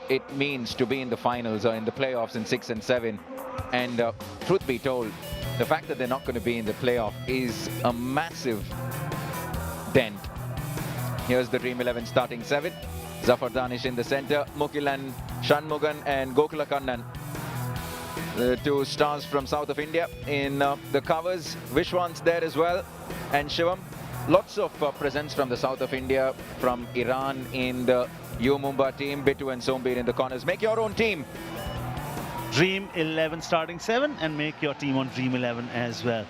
it means to be in the finals or in the playoffs in 6 and 7. And truth be told, the fact that they're not going to be in the playoff is a massive dent. Here's the Dream 11 starting 7. Zafar Danish in the center, Mukilan, Shanmugan and Gokula Kannan. The two stars from south of India in the covers. Vishwan's there as well, and Shivam. Lots of presence from the south of India, from Iran in the U Mumba team, Bittu and Sombir in the corners. Make your own team. Dream 11 starting 7 and make your team on Dream 11 as well.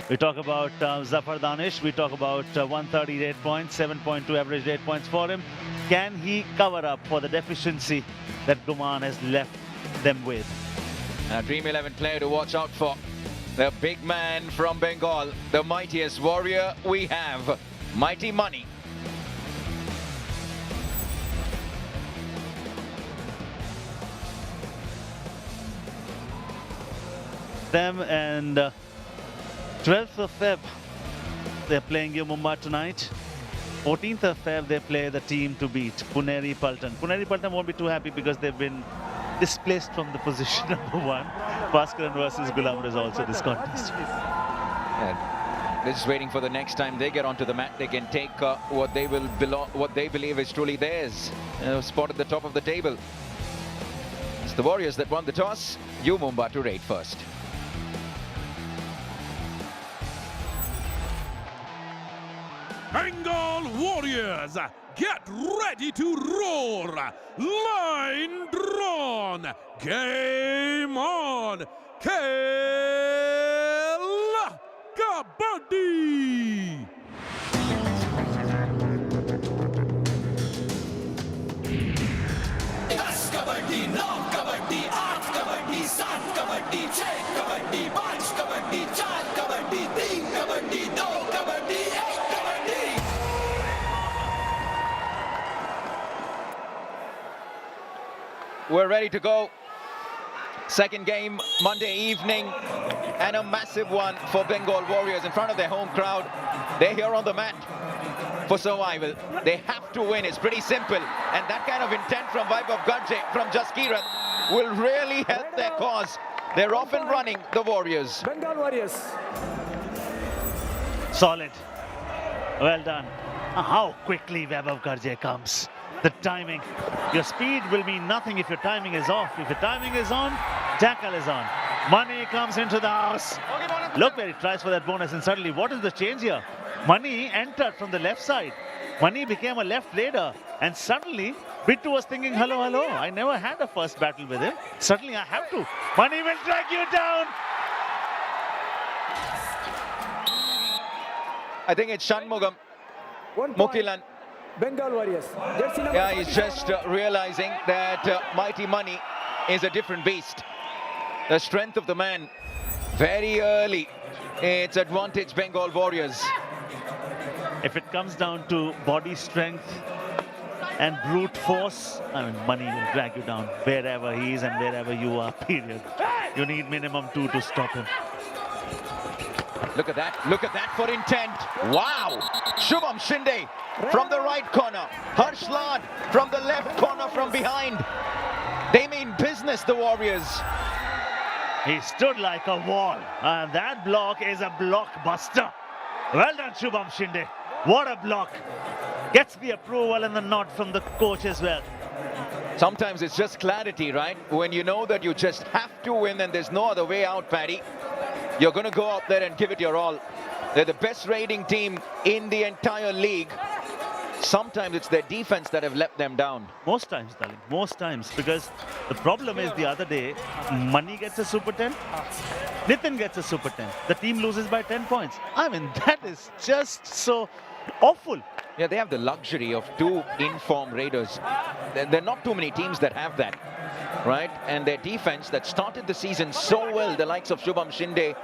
We talk about Zafar Danish. We talk about 138 points, 7.2 average rate points for him. Can he cover up for the deficiency that Guman has left them with? A Dream 11 player to watch out for. The big man from Bengal, the mightiest warrior we have, Mighty Money. Them and 12th of Feb, they're playing U Mumba tonight. 14th of Feb, they play the team to beat, Puneri Paltan. Puneri Paltan won't be too happy because they've been displaced from the position number 1. Bhaskaran versus Gulam is also this contest. Yeah, they're just waiting for the next time they get onto the mat. They can take what they believe is truly theirs. Spot at the top of the table. It's the Warriors that won the toss. U Mumba to rate first. Bengal Warriors, get ready to roar! Line drawn! Game on! Khel Kabaddi! Dash Kabaddi, 9 Kabaddi, 8 Kabaddi, 7 Kabaddi, 6 Kabaddi, 5 Kabaddi, 4 Kabaddi, 3 Kabaddi, 2 Kabaddi, 1 Kabaddi! We're ready to go. Second game Monday evening, and a massive one for Bengal Warriors in front of their home crowd. They're here on the mat for survival. They have to win. It's pretty simple, and that kind of intent from Vaibhav Garje, from Jaskiran, will really help their cause. They're off and running, the Warriors. Bengal Warriors. Solid. Well done. How quickly Vaibhav Garje comes. The timing. Your speed will mean nothing if your timing is off. If your timing is on, tackle is on. Money comes into the house. Look where he tries for that bonus, and suddenly, what is the change here? Money entered from the left side. Money became a left raider, and suddenly Bittu was thinking, hello, hello, I never had a first battle with him. Suddenly I have to. Money will drag you down. I think it's Shanmugam, 1 point. Mukilan. Bengal Warriors. Jersey number Yeah, he's 47. just realizing that Mighty Money is a different beast. The strength of the man, very early, it's advantage Bengal Warriors. If it comes down to body strength and brute force, I mean, Money will drag you down wherever he is and wherever you are, period. You need minimum 2 to stop him. Look at that for intent. Wow! Shubham Shinde from the right corner. Harsh Lad from the left corner from behind. They mean business, the Warriors. He stood like a wall, and that block is a blockbuster. Well done, Shubham Shinde. What a block. Gets the approval and the nod from the coach as well. Sometimes it's just clarity, right? When you know that you just have to win and there's no other way out, Paddy, you're going to go out there and give it your all. They're the best rating team in the entire league. Sometimes it's their defense that have let them down. Most times, darling, most times. Because the problem is the other day, Money gets a Super 10, Nitin gets a Super 10. The team loses by 10 points. I mean, that is just so awful. Yeah, they have the luxury of 2 in-form raiders. There are not too many teams that have that, right? And their defense that started the season so well, the likes of Shubham Shinde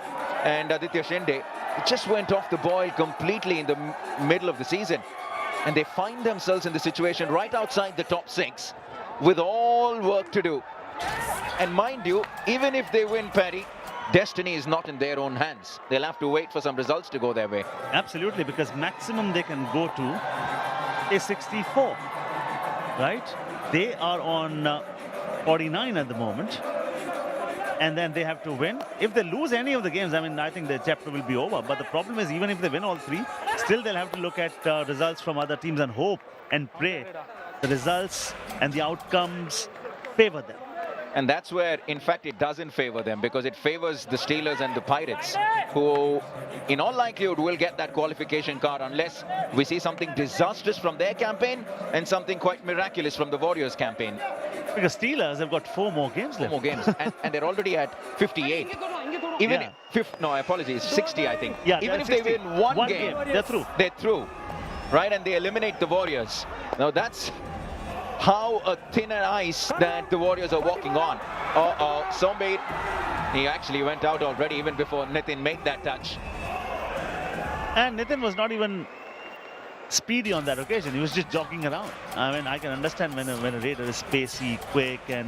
and Aditya Shinde, it just went off the boil completely in the middle of the season. And they find themselves in the situation right outside the top 6 with all work to do. And mind you, even if they win, Paddy, destiny is not in their own hands. They'll have to wait for some results to go their way. Absolutely, because maximum they can go to is 64, right? They are on 49 at the moment. And then they have to win. If they lose any of the games, I mean, I think the chapter will be over. But the problem is, even if they win all three, still they'll have to look at results from other teams and hope and pray the results and the outcomes favor them. And that's where, in fact, it doesn't favor them, because it favors the Steelers and the Pirates, who, in all likelihood, will get that qualification card unless we see something disastrous from their campaign and something quite miraculous from the Warriors campaign. Because Steelers have got 4 more games left. 4 more games, and they're already at 58. Even Yeah. no, apologies, 60, I think. Yeah, Even they're if they 60. win one game, they're through. they're through, right? And they eliminate the Warriors. Now that's how a thinner ice that the Warriors are walking on. Somebait, he actually went out already even before Nitin made that touch. And Nitin was not even speedy on that occasion. He was just jogging around. I mean, I can understand when a raider is spacey, quick, and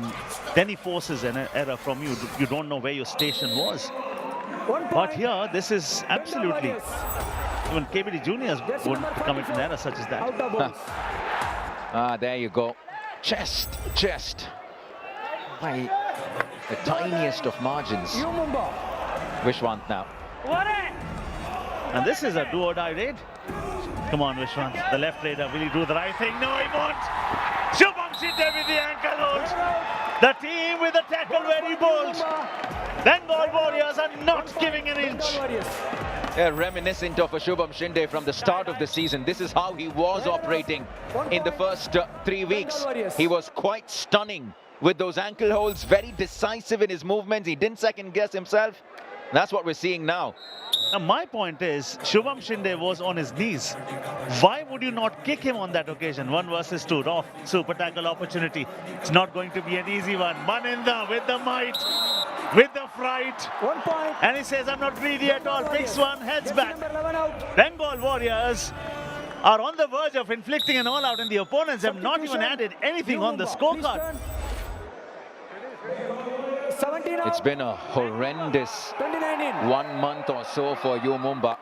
then he forces an error from you. You don't know where your station was. 1 But point. here, this is Bengal absolutely... Warriors. Even KBD Juniors Jersey wouldn't number commit an 44. error such as that. Out of bounds. There you go. Chest. By the tiniest of margins. U Mumba. Vishwant now. And this is a do-or-die raid. Come on, Vishwant. The left raider, will he do the right thing? No, he won't. Shubham Shinde with the ankle hold. The team with the tackle very bold. Bengal Warriors are not giving an inch. Bengal Warriors. Reminiscent of a Shubham Shinde from the start of the season. This is how he was operating in the first 3 weeks. He was quite stunning with those ankle holds, very decisive in his movements. He didn't second guess himself. That's what we're seeing now. Now, my point is, Shubham Shinde was on his knees. Why would you not kick him on that occasion? 1 versus 2, off, super tackle opportunity. It's not going to be an easy one. Maninda with the might, with the fright. 1 point. And he says, I'm not greedy at all. Picks one, heads Jersey back. number 11 out. Bengal Warriors are on the verge of inflicting an all-out, and the opponents have not even added anything U on the Mumba. scorecard. 17 out. It's been a horrendous 29 in. 1 month or so for U Mumba.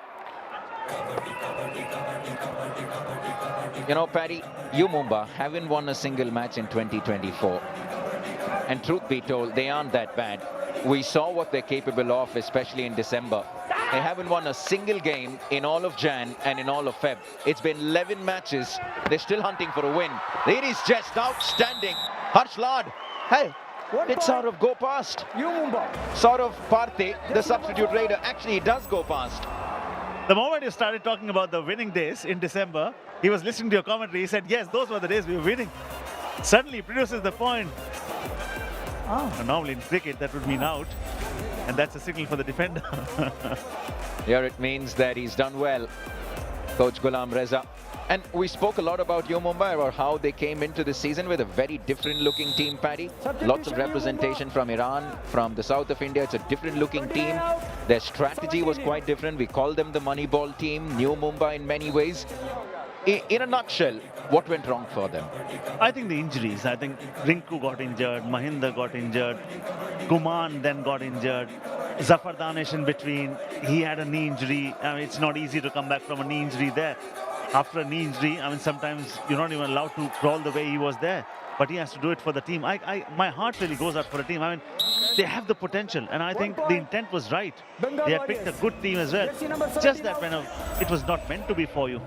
You know, Paddy, U Mumba haven't won a single match in 2024. And truth be told, they aren't that bad. We saw what they're capable of, especially in December. They haven't won a single game in all of Jan and in all of Feb. It's been 11 matches. They're still hunting for a win. It is just outstanding. Harsh Lad, hey, 1 it point. sort of go past. U Mumba. Sort of Parthe, the substitute raider, actually it does go past. The moment you started talking about the winning days in December, he was listening to your commentary. He said, yes, those were the days we were winning. Suddenly he produces the point. And normally in cricket, that would mean out. And that's a signal for the defender. Here it means that he's done well, Coach Ghulam Reza. And we spoke a lot about U Mumba, about how they came into the season with a very different looking team, Paddy. Lots of representation from Iran, from the south of India. It's a different looking team. Their strategy was quite different. We call them the Moneyball team, U Mumba in many ways. In a nutshell, what went wrong for them? I think the injuries. I think Rinku got injured, Mahinda got injured, Guman then got injured, Zafar Danish in between. He had a knee injury. I mean, it's not easy to come back from a knee injury there. After a knee injury, I mean, sometimes you're not even allowed to crawl the way he was there. But he has to do it for the team. My heart really goes out for the team. I mean, they have the potential, and I think the intent was right. Bengal They had picked a Warriors. good team as well. Jersey number Just 17 that when it was not meant to be for you.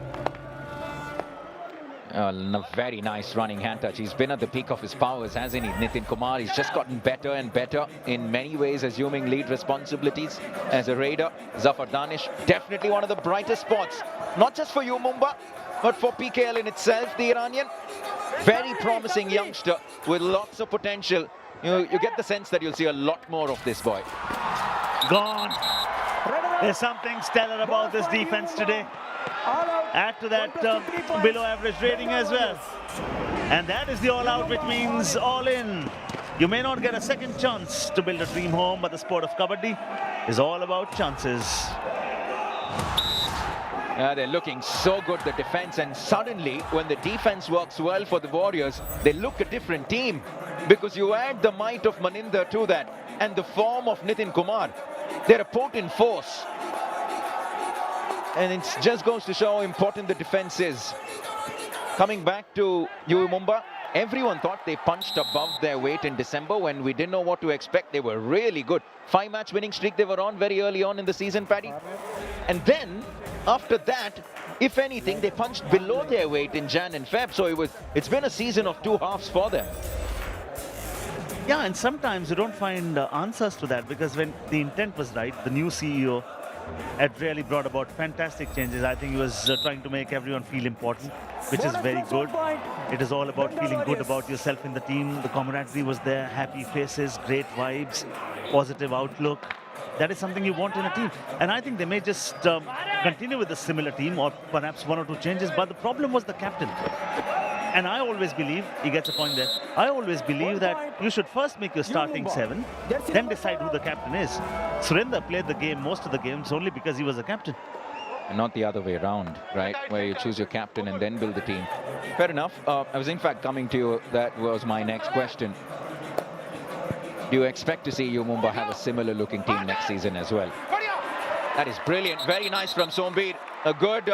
A very nice running hand touch. He's been at the peak of his powers, hasn't he, Nitin Kumar? He's just gotten better and better in many ways, assuming lead responsibilities as a raider. Zafar Danish, definitely one of the brightest spots, not just for U Mumba, but for PKL in itself, the Iranian. Very promising youngster with lots of potential. You get the sense that you'll see a lot more of this boy. Gone. There's something stellar about this defense today. All out. Add to that below average rating as well. And that is the all out, which means all in. You may not get a second chance to build a dream home, but the sport of Kabaddi is all about chances. They're looking so good, the defense, and suddenly when the defense works well for the Warriors, they look a different team, because you add the might of Maninda to that and the form of Nitin Kumar. They're a potent force. And it just goes to show how important the defense is. Coming back to U Mumba, Everyone thought they punched above their weight in December when we didn't know what to expect. They were really good. 5-match winning streak they were on very early on in the season, Paddy. And then, after that, if anything, they punched below their weight in Jan and Feb. So it's been a season of two halves for them. Yeah, and sometimes you don't find answers to that, because when the intent was right, the new CEO had really brought about fantastic changes. I think he was trying to make everyone feel important, which is very good. It is all about feeling good about yourself in the team. The camaraderie was there, happy faces, great vibes, positive outlook. That is something you want in a team. And I think they may just continue with a similar team, or perhaps one or two changes. But the problem was the captain. And I always believe, he gets a point there, I always believe that you should first make your starting 7, then decide who the captain is. Surinder played the game, most of the games, only because he was a captain. And not the other way around, right? Where you choose your captain and then build the team. Fair enough. I was in fact coming to you. That was my next question. Do you expect to see U Mumba have a similar looking team next season as well? That is brilliant. Very nice from Sombir. A good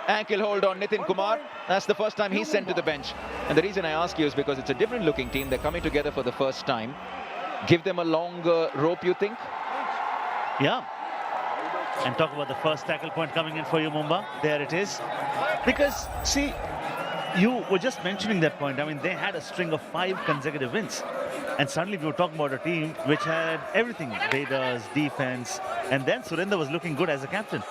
ankle hold on Nitin Kumar. That's the first time he's sent to the bench. And the reason I ask you is because it's a different looking team. They're coming together for the first time. Give them a longer rope, you think? Yeah. And talk about the first tackle point coming in for U Mumba. There it is. Because, see, you were just mentioning that point. I mean, they had a string of 5 consecutive wins. And suddenly we were talking about a team which had everything. Raiders, defense. And then Surinder was looking good as a captain.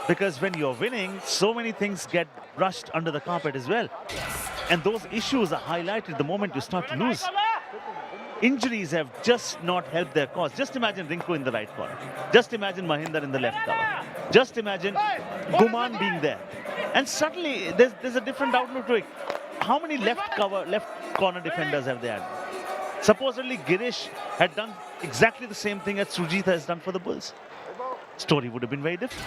Because when you're winning, so many things get brushed under the carpet as well. And those issues are highlighted the moment you start to lose. Injuries have just not helped their cause. Just imagine Rinku in the right corner. Just imagine Mahinder in the left cover. Just imagine Guman being there. And suddenly there's a different outlook to it. How many left corner defenders have they had? Supposedly Girish had done exactly the same thing as Sujit has done for the Bulls. Story would have been very different.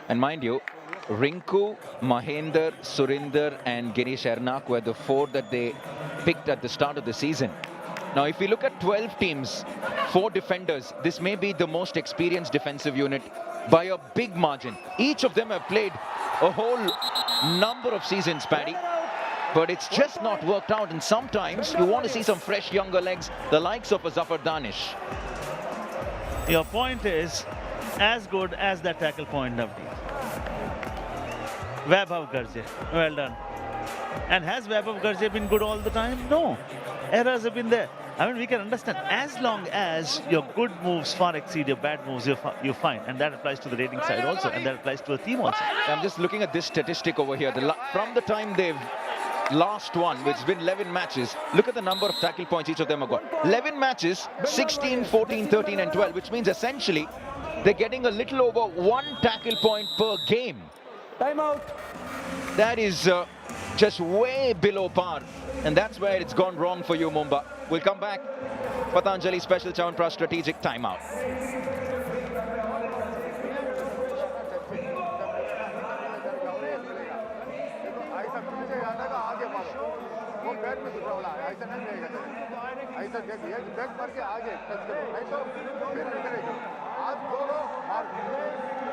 And mind you, Rinku, Mahinder, Surinder and Girish Ernak were the 4 that they picked at the start of the season. Now, if we look at 12 teams, 4 defenders, this may be the most experienced defensive unit by a big margin. Each of them have played a whole number of seasons, Paddy. But it's just not worked out. And sometimes you want to see some fresh, younger legs, the likes of a Zafar Danish. Your point is as good as that tackle point, Navdeep. Vaibhav Garje, well done. And has Vaibhav Garje been good all the time? No. Errors have been there. I mean, we can understand, as long as your good moves far exceed your bad moves, you're fine. And that applies to the rating side also, and that applies to a team also. I'm just looking at this statistic over here. From the time they've last won, which has been 11 matches, look at the number of tackle points each of them have got. 11 matches, 16, 14, 13 and 12, which means essentially they're getting a little over 1 tackle point per game. Time out. That is just way below par, and that's where it's gone wrong for U Mumba. We'll come back. Patanjali Special Chyawanprash strategic timeout.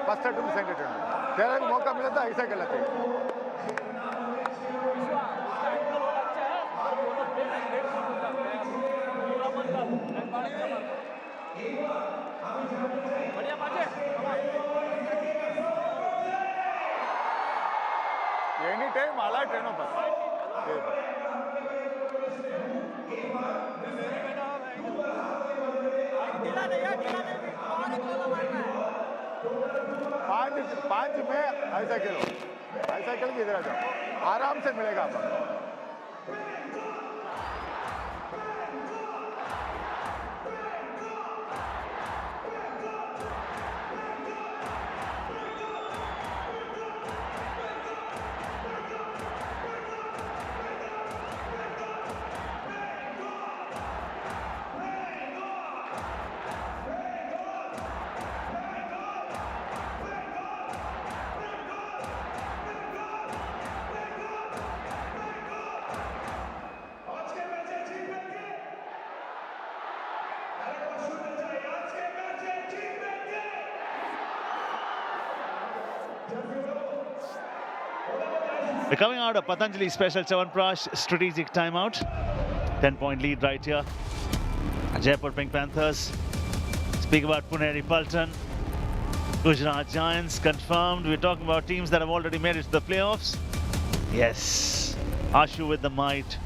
First two second तेरे को मौका मिला था ऐसा गलत है any time आला ट्रेनों पर पांच में ऐसा खेलो के इधर आ जाओ आराम से मिलेगा आपको We're coming out of Patanjali Special Chyawanprash strategic timeout. 10-point lead right here. Jaipur Pink Panthers. Speak about Puneri Paltan. Gujarat Giants confirmed. We're talking about teams that have already made it to the playoffs. Yes. Ashu with the might.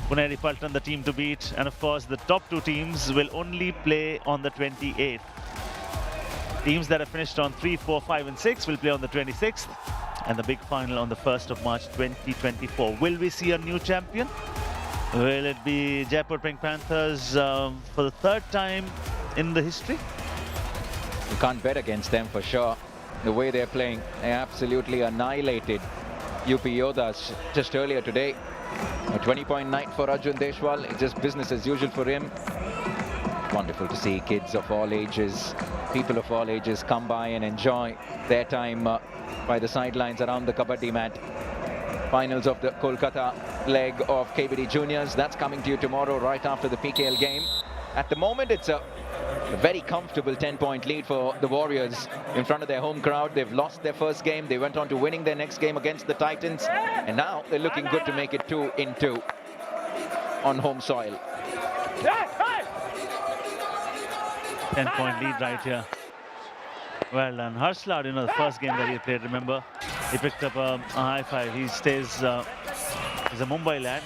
Puneri Paltan the team to beat. And of course, the top two teams will only play on the 28th. Teams that have finished on 3, 4, 5 and 6 will play on the 26th. And the big final on the 1st of March 2024. Will we see a new champion? Will it be Jaipur Pink Panthers for the third time in the history? You can't bet against them for sure. The way they're playing, they absolutely annihilated UP Yodhas just earlier today. A 20-point night for Arjun Deshwal. It's just business as usual for him. Wonderful to see kids of all ages, people of all ages come by and enjoy their time by the sidelines around the Kabaddi mat. Finals of the Kolkata leg of KBD Juniors. That's coming to you tomorrow right after the PKL game. At the moment, it's a very comfortable 10-point lead for the Warriors in front of their home crowd. They've lost their first game. They went on to winning their next game against the Titans. And now they're looking good to make it 2-2 on home soil. 10-point lead right here. Well done. Harshland, you know, the first game that he played, remember? He picked up a high five. He stays, he's a Mumbai lad.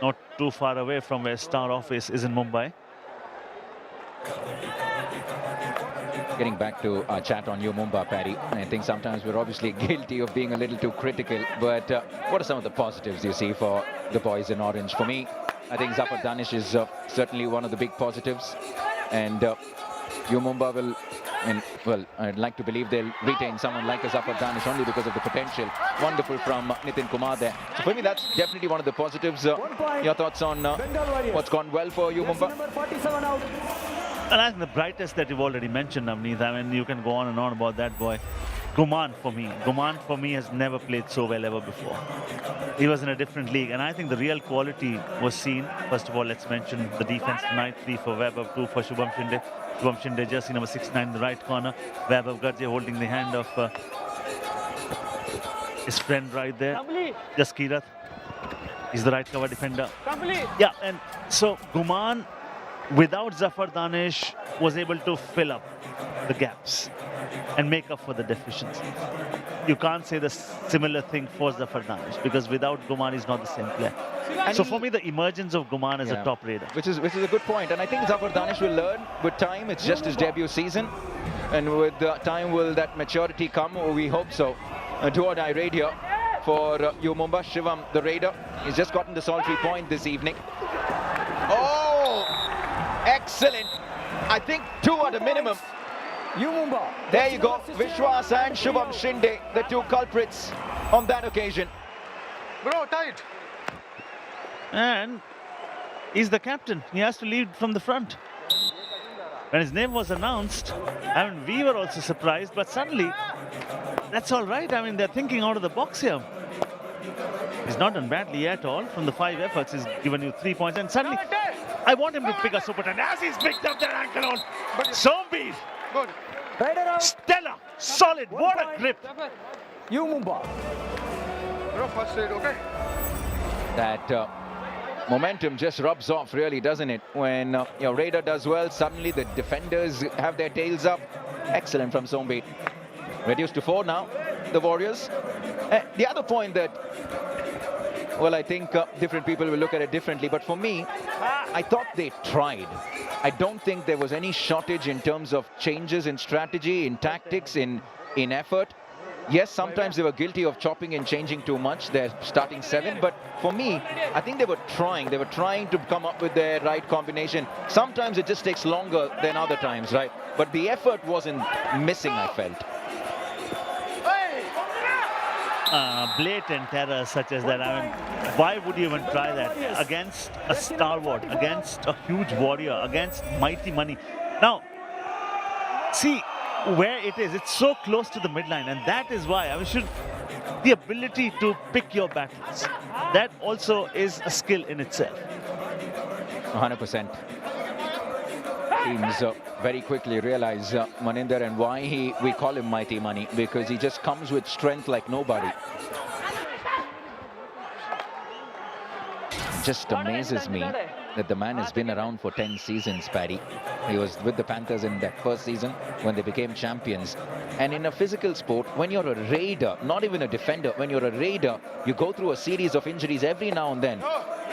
Not too far away from where Star office is in Mumbai. Getting back to our chat on U Mumba, Paddy, I think sometimes we're obviously guilty of being a little too critical, but what are some of the positives you see for the boys in orange? For me, I think Zafar Danish is certainly one of the big positives, and U Mumba will, well, I'd like to believe they'll retain someone like a Zafar Danish only because of the potential. Wonderful from Nitin Kumar there. So for me, that's definitely one of the positives. Your thoughts on what's gone well for U Mumba? Number 47 out. And I think the brightest that you've already mentioned, Navneet, I mean, you can go on and on about that boy. Guman for me has never played so well ever before. He was in a different league, and I think the real quality was seen. First of all, let's mention the defense tonight. 3 for Vaibhav, 2 for Shubham Shinde. Shubham Shinde, jersey number 69 in the right corner. Vaibhav Garje holding the hand of his friend right there. Jaskirat. He's the right cover defender. Yeah, and so Guman, without Zafar Danish, was able to fill up the gaps and make up for the deficiencies. You can't say the similar thing for Zafar Danish because without Guman, he's not the same player. And so for me, the emergence of Guman is a top raider. Which is a good point. And I think Zafar Danish will learn with time. It's just his debut season. And with time, will that maturity come? We hope so. A do-or-die raid here for U Mumba. Shivam, the raider, he's just gotten the solitary point this evening. Oh! Excellent. I think 2 at a minimum. U Mumba. There you go. Vishwas and Shubham Shinde, the 2 culprits on that occasion. Bro, tight. And he's the captain. He has to lead from the front. When his name was announced, I mean, we were also surprised, but suddenly, that's all right. I mean, they're thinking out of the box here. He's not done badly at all. From the 5 efforts, he's given you 3 points. And suddenly, I want him to pick a super 10 as he's picked up that ankle on. Zombie. Good. Raider out. Stellar. Solid. What a grip. U Mumba. Bro, first aid, okay? That momentum just rubs off, really, doesn't it? When your raider does well, suddenly the defenders have their tails up. Excellent from Sombeat. Reduced to 4 now, the Warriors. The other point that, well, I think different people will look at it differently, but for me, I thought they tried. I don't think there was any shortage in terms of changes in strategy, in tactics, in effort. Yes, sometimes they were guilty of chopping and changing too much, their starting 7, but for me, I think they were trying. They were trying to come up with their right combination. Sometimes it just takes longer than other times, right? But the effort wasn't missing, I felt. Blatant errors such as that. I mean, why would you even try that against a stalwart, against a huge warrior, against mighty money? Now, see where it is. It's so close to the midline, and that is why I mean, the ability to pick your battles. That also is a skill in itself. 100%. teams very quickly realize Maninder and why we call him Mighty Money, because he just comes with strength like nobody. Just amazes me that the man has been around for 10 seasons, Paddy. He was with the Panthers in that first season when they became champions. And in a physical sport, when you're a raider, not even a defender, when you're a raider, you go through a series of injuries every now and then.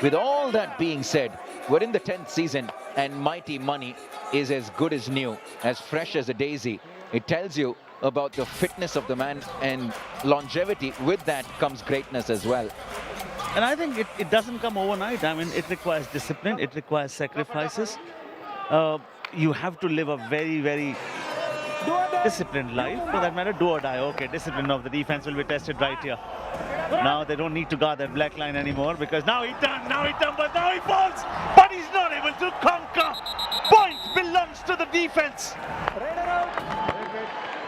With all that being said, we're in the 10th season and Mighty Money is as good as new, as fresh as a daisy. It tells you about the fitness of the man and longevity. With that comes greatness as well. And I think it doesn't come overnight. I mean, it requires discipline. It requires sacrifices. You have to live a very, very disciplined life. For that matter, do or die. Okay, discipline of the defense will be tested right here. Now they don't need to guard that black line anymore, because now he turned, but now he falls. But he's not able to conquer. Point belongs to the defense. Raider out.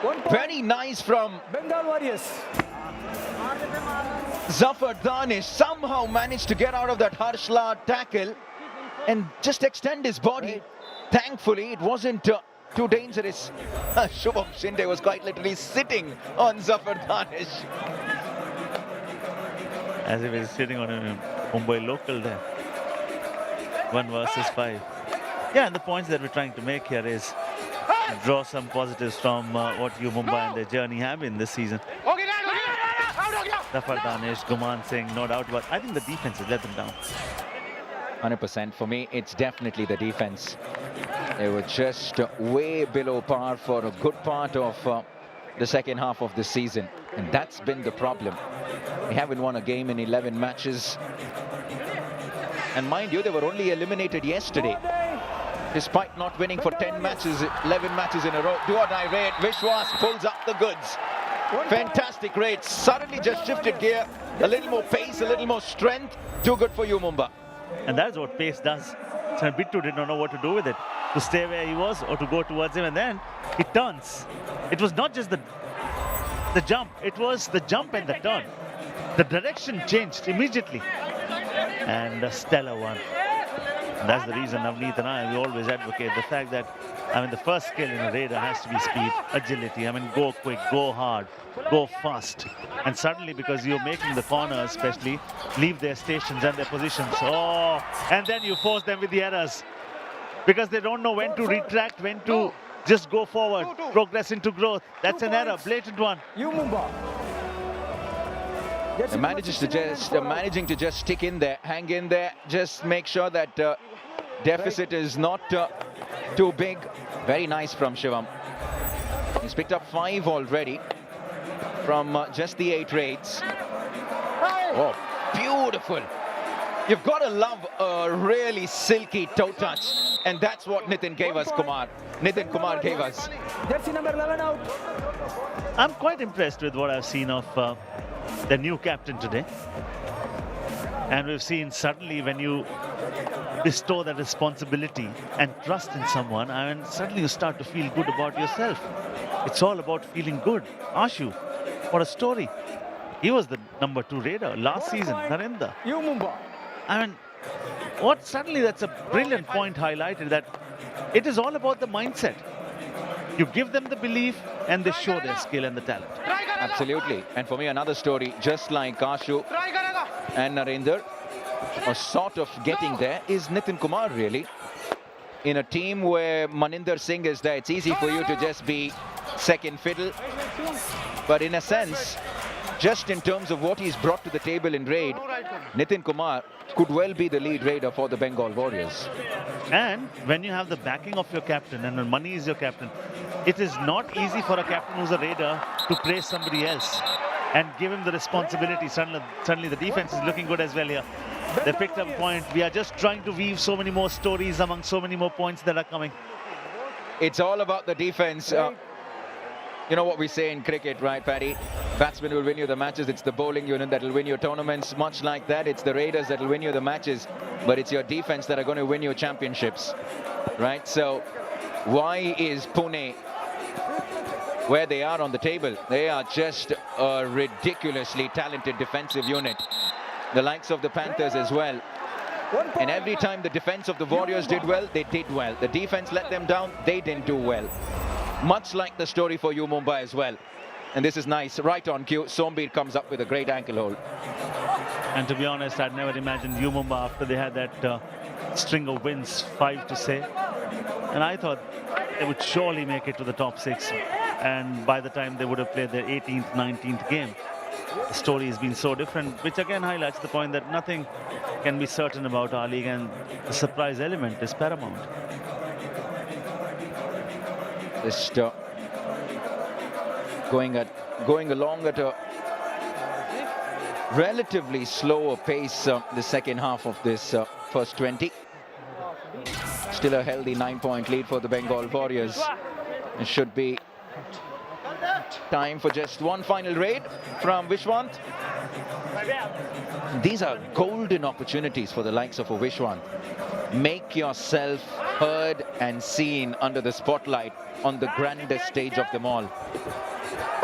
1 point. Very nice from Bengal Warriors. Zafar Danish. Somehow managed to get out of that Harshla tackle and just extend his body. Thankfully, it wasn't too dangerous. Shubham Shinde was quite literally sitting on Zafar Danish. As if he's sitting on a Mumbai local there. 1 versus 5. Yeah, and the points that we're trying to make here is draw some positives from what U Mumba and their journey have been this season. Zafar Danish, Guman Singh, no doubt, but I think the defense has let them down. 100% for me, it's definitely the defense. They were just way below par for a good part of the second half of the season, and that's been the problem. They haven't won a game in 11 matches. And mind you, they were only eliminated yesterday, despite not winning for 10 matches, 11 matches in a row. Do or die raid. Vishwas pulls up the goods. Fantastic raid. Suddenly just shifted gear. A little more pace, a little more strength. Too good for U Mumba. And that's what pace does. So Bittu did not know what to do with it. To stay where he was or to go towards him, and then it turns. It was not just the jump, it was the jump and the turn. The direction changed immediately. And a stellar one. And that's the reason Navneet and I, we always advocate the fact that, I mean, the first skill in a raider has to be speed, agility. I mean, go quick, go hard, go fast. And suddenly, because you're making the corners especially leave their stations and their positions. Oh, and then you force them with the errors, because they don't know when to retract, when to just go forward, progress into growth. That's an error, blatant one. U Mumba. They're managing to just stick in there, hang in there, just make sure that deficit is not too big. Very nice from Shivam. He's picked up 5 already from just the 8 raids. Oh, beautiful. You've got to love a really silky toe touch, and that's what Nitin gave us, Kumar. Nitin Kumar gave us. Jersey number 11 out. I'm quite impressed with what I've seen of the new captain today. And we've seen suddenly when you bestow that responsibility and trust in someone, I mean, suddenly you start to feel good about yourself. It's all about feeling good. Ashu, what a story. He was the number 2 raider last season, Narendra. U Mumba. I mean, what suddenly that's a brilliant point highlighted, that it is all about the mindset. You give them the belief and they show their skill and the talent. Absolutely. And for me, another story, just like Ashu and Narendra, a sort of getting there, is Nitin Kumar, really. In a team where Maninder Singh is there, it's easy for you to just be second fiddle. But in a sense, just in terms of what he's brought to the table in raid, Nitin Kumar could well be the lead raider for the Bengal Warriors. And when you have the backing of your captain and when money is your captain, it is not easy for a captain who's a raider to praise somebody else and give him the responsibility. Suddenly the defense is looking good as well here. They picked up a point. We are just trying to weave so many more stories among so many more points that are coming. It's all about the defense. You know what we say in cricket, right, Paddy? Batsmen will win you the matches. It's the bowling unit that will win your tournaments. Much like that, it's the raiders that will win you the matches. But it's your defense that are going to win your championships, right? So why is Pune where they are on the table? They are just a ridiculously talented defensive unit. The likes of the Panthers as well. 1 point. And every time the defense of the Warriors did well, they did well. The defense let them down, they didn't do well. Much like the story for U Mumba as well. And this is nice, right on cue. Sombir comes up with a great ankle hold. And to be honest, I'd never imagined U Mumba after they had that string of wins, 5 to say. And I thought they would surely make it to the top 6. And by the time they would have played their 18th, 19th game, the story has been so different, which again highlights the point that nothing can be certain about our league, and the surprise element is paramount. Just going along at a relatively slower pace the second half of this first 20. Still a healthy 9-point lead for the Bengal Warriors. It should be time for just one final raid from Vishwant. These are golden opportunities for the likes of a Vishwant. Make yourself heard and seen under the spotlight on the grandest stage of them all.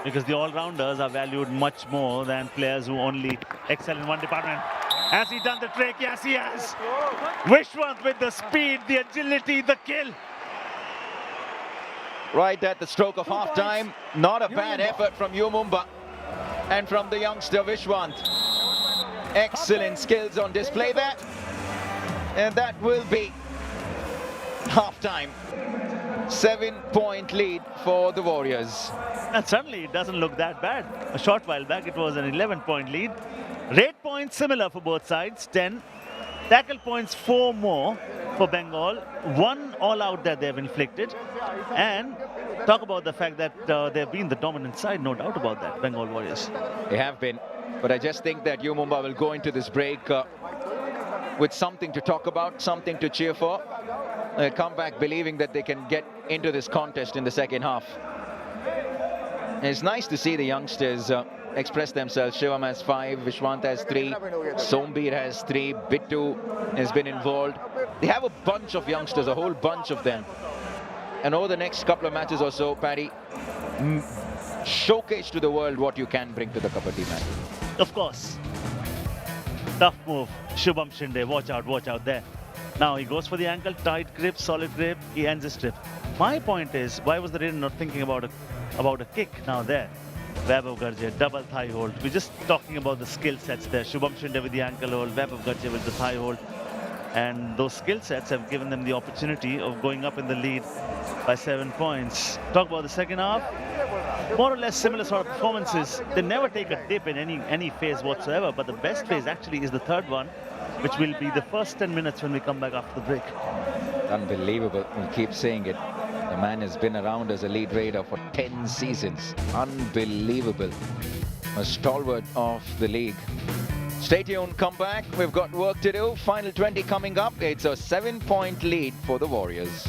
Because the all-rounders are valued much more than players who only excel in one department. Has he done the trick? Yes, he has. Vishwant with the speed, the agility, the kill. Right at the stroke of half-time. Not a bad effort from U Mumba and from the youngster Vishwant. Excellent skills on display there. And that will be half-time. 7-point lead for the Warriors. And suddenly it doesn't look that bad. A short while back it was an 11-point lead. Rate points similar for both sides, 10. Tackle points 4 more for Bengal. 1 all-out that they've inflicted. And talk about the fact that they've been the dominant side, no doubt about that, Bengal Warriors. They have been. But I just think that U Mumba will go into this break with something to talk about, something to cheer for. They'll come back believing that they can get into this contest in the second half. And it's nice to see the youngsters express themselves. Shivam has 5, Vishwant has 3, Sombir has 3, Bittu has been involved. They have a bunch of youngsters, a whole bunch of them. And over the next couple of matches or so, Paddy, showcase to the world what you can bring to the Kabaddi match. Of course. Tough move. Shubham Shinde, watch out there. Now he goes for the ankle, tight grip, solid grip, he ends his trip. My point is, why was the Raider not thinking about a kick now there? Vaibhav Garje, double thigh hold. We're just talking about the skill sets there. Shubham Shinde with the ankle hold, Vaibhav Garje with the thigh hold. And those skill sets have given them the opportunity of going up in the lead by 7 points. Talk about the second half. More or less similar sort of performances. They never take a dip in any phase whatsoever, but the best phase actually is the third one, which will be the first 10 minutes when we come back after the break. Unbelievable. We'll keep saying it. The man has been around as a lead raider for 10 seasons. Unbelievable. A stalwart of the league. Stay tuned, come back. We've got work to do. Final 20 coming up. It's a 7-point lead for the Warriors.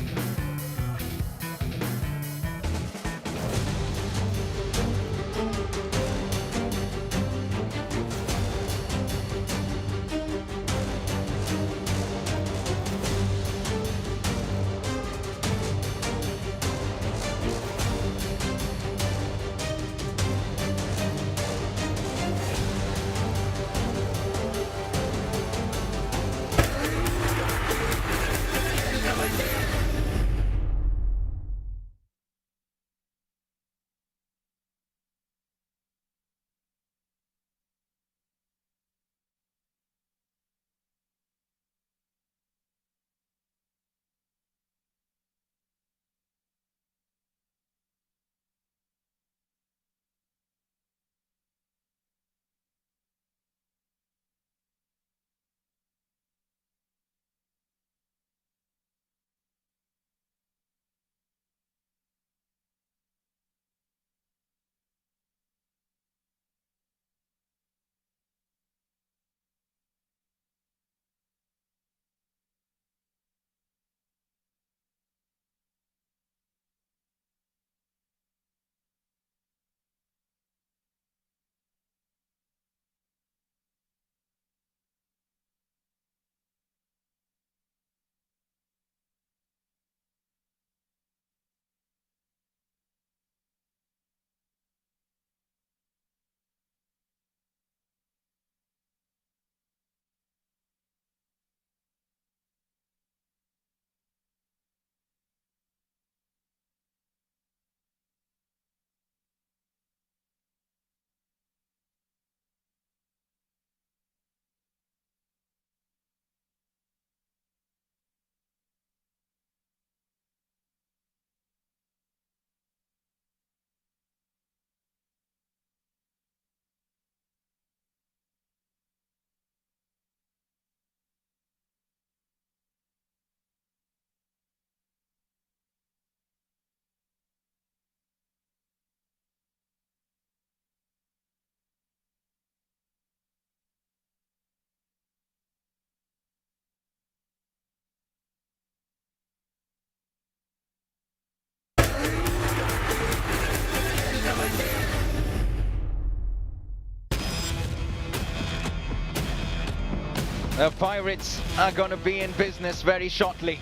The Pirates are going to be in business very shortly.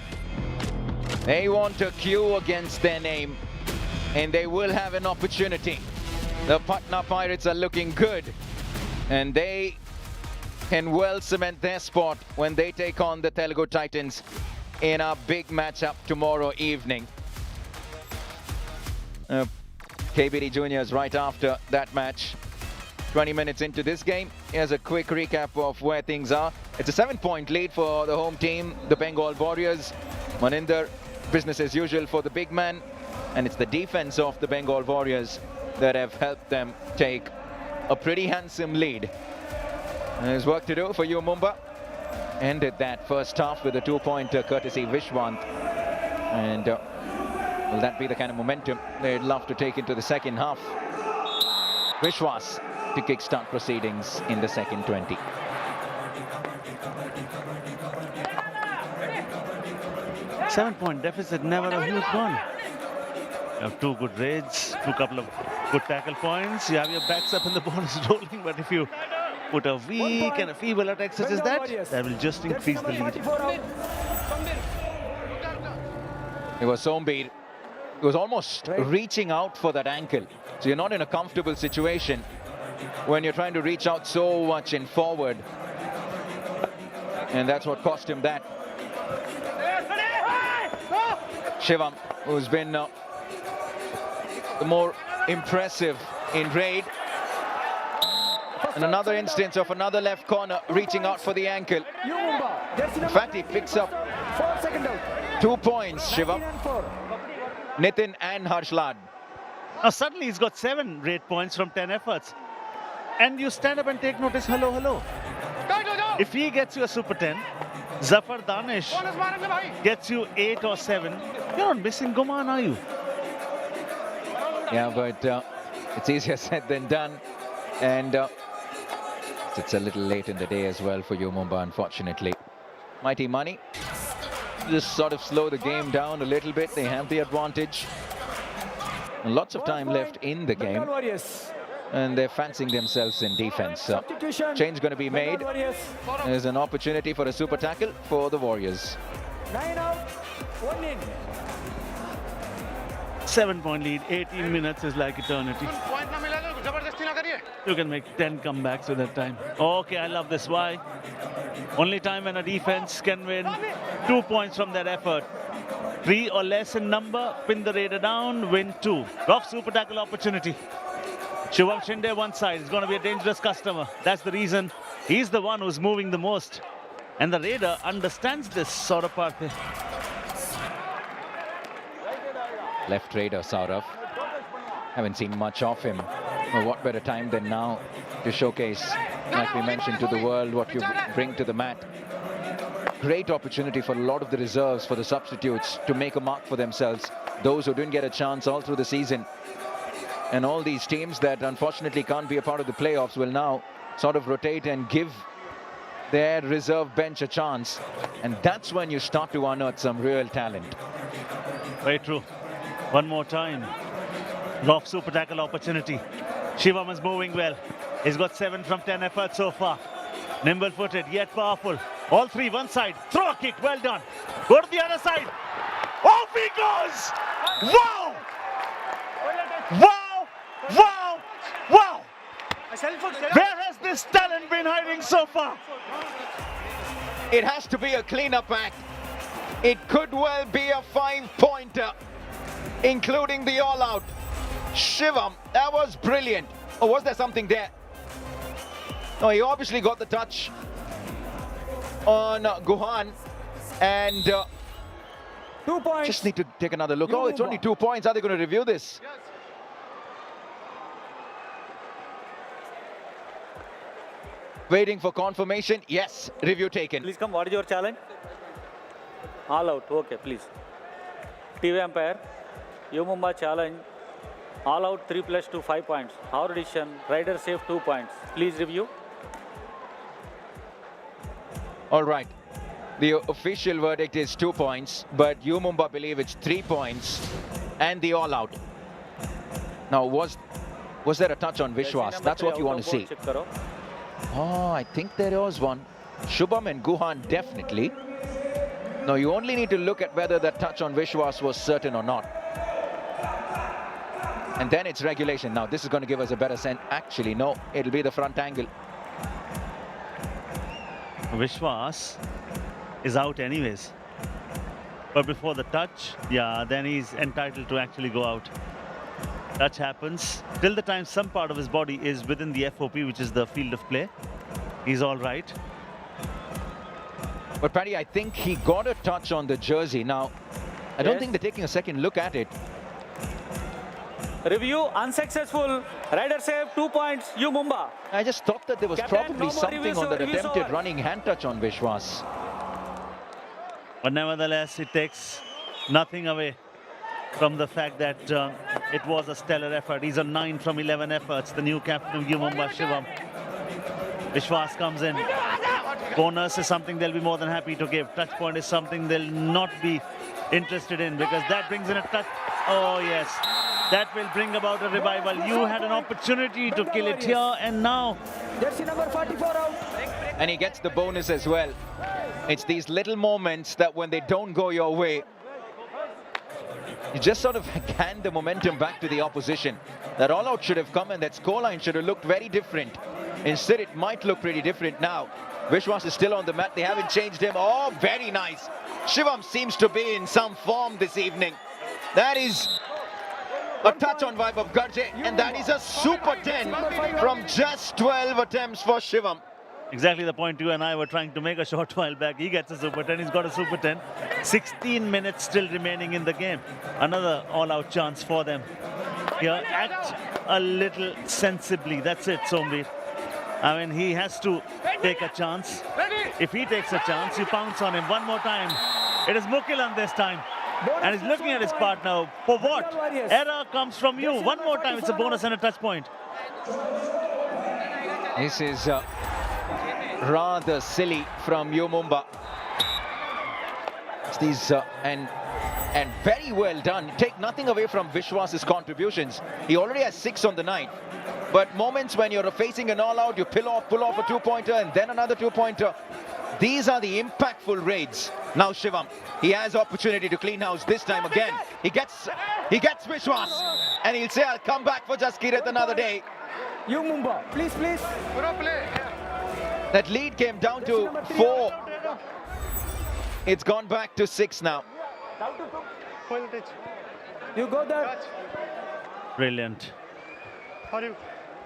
They want a cue against their name, and they will have an opportunity. The Patna Pirates are looking good, and they can well cement their spot when they take on the Telugu Titans in a big matchup tomorrow evening. KBD Juniors right after that match. 20 minutes into this game, here's a quick recap of where things are. It's a 7-point lead for the home team, the Bengal Warriors. Maninder, business as usual for the big man, and it's the defense of the Bengal Warriors that have helped them take a pretty handsome lead. There's work to do for U Mumba. Ended that first half with a 2-pointer courtesy Vishwant, and will that be the kind of momentum they'd love to take into the second half? Vishwas to kickstart proceedings in the second 20. Seven-point deficit, never a huge one. You have two good raids, couple of good tackle points. You have your backs up and the ball is rolling, but if you put a weak and a feeble attack such as that will just increase the lead. It was Sombir. He was almost reaching out for that ankle. So you're not in a comfortable situation when you're trying to reach out so much in forward. And that's what cost him that. Shivam, who's been the more impressive in raid. And another instance of another left corner reaching out for the ankle. In fact, he picks up 2 points, Shivam. Nitin and Harshland. Now suddenly he's got 7 raid points from 10 efforts. And you stand up and take notice, hello, hello. If he gets you a super 10, Zafar Danish gets you 8 or 7, you're not missing Goman, are you? Yeah, but it's easier said than done. And it's a little late in the day as well for U Mumba, unfortunately. Mighty Money just sort of slow the game down a little bit. They have the advantage. And lots of time left in the game. And they're fancying themselves in defense. Change going to be made. There's an opportunity for a super tackle for the Warriors. 9 out, 1 in. 7-point lead, 18 minutes is like eternity. You can make 10 comebacks with that time. Okay, I love this. Why? Only time when a defense can win 2 points from that effort. 3 or less in number, pin the raider down, win 2. Rough super tackle opportunity. Shivam Shinde one side is going to be a dangerous customer. That's the reason he's the one who's moving the most. And the raider understands this, Saurabh. Left raider, Saurav. Haven't seen much of him. Well, what better time than now to showcase, like we mentioned, to the world what you bring to the mat. Great opportunity for a lot of the reserves, for the substitutes, to make a mark for themselves. Those who didn't get a chance all through the season. And all these teams that unfortunately can't be a part of the playoffs will now sort of rotate and give their reserve bench a chance. And that's when you start to unearth some real talent. Very true. One more time. Rough super tackle opportunity. Shivam is moving well. He's got 7 from 10 efforts so far. Nimble-footed, yet powerful. All 3, one side. Throw a kick, well done. Go to the other side. Off he goes! Wow! Wow! Wow! Wow! Where has this talent been hiding so far? It has to be a cleanup act. It could well be a 5-pointer, including the all-out. Shivam, that was brilliant. Or was there something there? No, he obviously got the touch on Guhan, and 2 points. just need to take another look. Oh, it's only 2 points. Are they going to review this? Yes. Waiting for confirmation. Yes, review taken. Please come. What is your challenge? All out. Okay, please. TV umpire. U Mumba challenge. All out 3 + 2, 5 points. Our decision. Rider save 2 points. Please review. All right. The official verdict is 2 points, but U Mumba believe it's 3 points and the all out. Now, was there a touch on Vishwas? That's what you want to see. Oh, I think there was one. Shubham and Guhan definitely. Now you only need to look at whether that touch on Vishwas was certain or not. And then it's regulation. Now this is going to give us a better sense. Actually, no, it'll be the front angle. Vishwas is out anyways. But before the touch, yeah, then he's entitled to actually go out. Touch happens. Till the time some part of his body is within the FOP, which is the field of play, he's all right. But Paddy, I think he got a touch on the jersey. Now, I don't think they're taking a second look at it. Review unsuccessful. Rider save 2 points. U Mumba. I just thought that there was Captain, probably no more something reviews on that over, reviews attempted over. running hand touch on Vishwas. But nevertheless, it takes nothing away from the fact that it was a stellar effort. He's on 9 from 11 efforts. The new captain of U Mumba, Shivam. Vishwas comes in. Bonus is something they'll be more than happy to give. Touch point is something they'll not be interested in because that brings in a touch. Oh, yes. That will bring about a revival. You had an opportunity to kill it here and now. Jersey number 44 out. And he gets the bonus as well. It's these little moments that when they don't go your way, you just sort of hand the momentum back to the opposition. That all-out should have come and that scoreline should have looked very different. Instead, it might look pretty different now. Vishwas is still on the mat. They haven't changed him. Oh, very nice. Shivam seems to be in some form this evening. That is a touch on Vaibhav Garje, and that is a super 10 from just 12 attempts for Shivam. Exactly the point you and I were trying to make a short while back. He gets a super 10. He's got a super 10. 16 minutes still remaining in the game. Another all-out chance for them. Here, act a little sensibly. That's it, Somveer. I mean, he has to take a chance. If he takes a chance, you pounce on him one more time. It is Mukilan this time. And he's looking at his partner. For what? Error comes from you. One more time, it's a bonus and a touch point. This is rather silly from U Mumba. It's these and very well done. Take nothing away from Vishwas's contributions. He already has 6 on the night. But moments when you're facing an all-out, you pull off a 2-pointer and then another 2-pointer. These are the impactful raids. Now Shivam, he has opportunity to clean house this time again. He gets Vishwas, and he'll say, "I'll come back for Jaskirat another day." U Mumba, please. That lead came down to 4. It's gone back to 6 now. You go there. Brilliant.